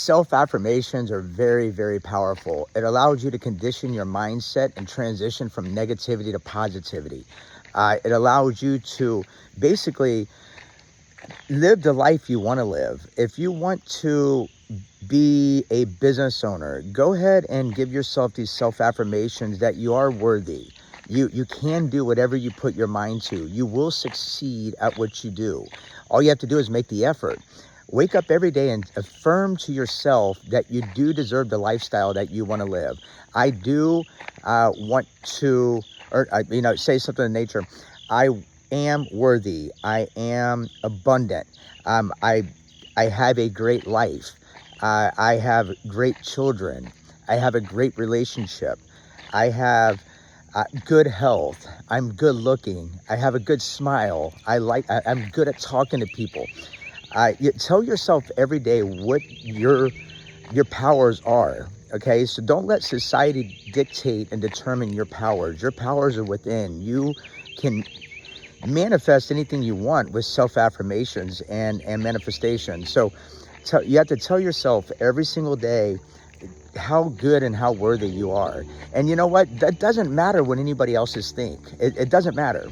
Self-affirmations are very, very powerful. It allows you to condition your mindset and transition from negativity to positivity. It allows you to basically live the life you want to live. If you want to be a business owner, go ahead and give yourself these self-affirmations that you are worthy. You can do whatever you put your mind to. You will succeed at what you do. All you have to do is make the effort. Wake up every day and affirm to yourself that you do deserve the lifestyle that you want to live. I do want to, say something in nature. I am worthy. I am abundant. I have a great life. I have great children. I have a great relationship. I have good health. I'm good looking. I have a good smile. I'm good at talking to people. You tell yourself every day what your powers are. Okay, so don't let society dictate and determine your powers. Your powers are within. You can manifest anything you want with self-affirmations and manifestation. So you have to tell yourself every single day how good and how worthy you are. And you know what? That doesn't matter what anybody else's think. It doesn't matter.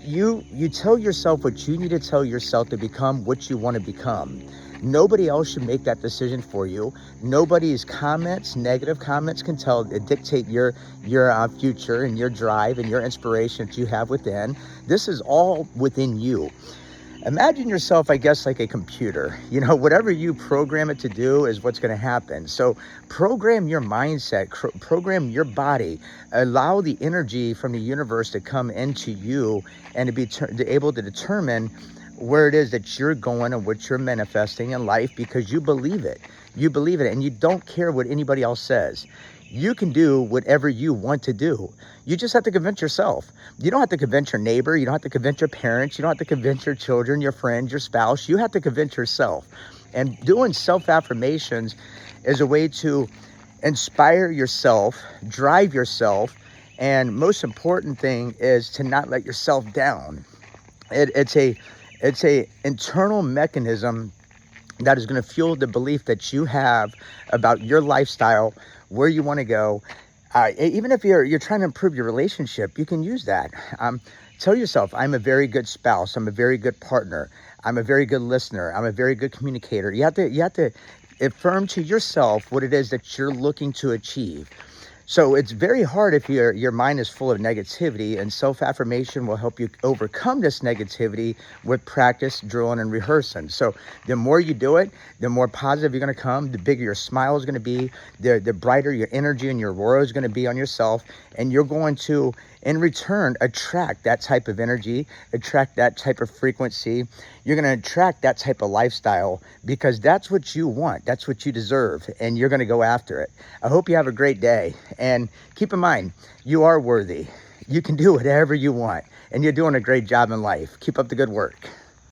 You tell yourself what you need to tell yourself to become what you want to become. Nobody else should make that decision for you. Nobody's comments, negative comments, can dictate your future and your drive and your inspiration that you have within. This is all within you. Imagine yourself, I guess, like a computer. Whatever you program it to do is what's going to happen. So program your mindset, program your body, allow the energy from the universe to come into you and to be able to determine where it is that you're going and what you're manifesting in life, because you believe it. You believe it, and you don't care what anybody else says. You can do whatever you want to do. You just have to convince yourself. You don't have to convince your neighbor. You don't have to convince your parents. You don't have to convince your children, your friends, your spouse. You have to convince yourself. And doing self-affirmations is a way to inspire yourself, drive yourself, and most important thing is to not let yourself down. It's a internal mechanism that is going to fuel the belief that you have about your lifestyle, where you want to go. Even if you're trying to improve your relationship, you can use that. Tell yourself, I'm a very good spouse. I'm a very good partner. I'm a very good listener. I'm a very good communicator. You have to affirm to yourself what it is that you're looking to achieve. So it's very hard if your mind is full of negativity, and self-affirmation will help you overcome this negativity with practice, drilling, and rehearsing. So the more you do it, the more positive you're going to come, the bigger your smile is going to be, the brighter your energy and your aura is going to be on yourself, and you're going to, in return, attract that type of energy, attract that type of frequency. You're going to attract that type of lifestyle because that's what you want. That's what you deserve, and you're going to go after it. I hope you have a great day. And keep in mind, you are worthy. You can do whatever you want, and you're doing a great job in life. Keep up the good work.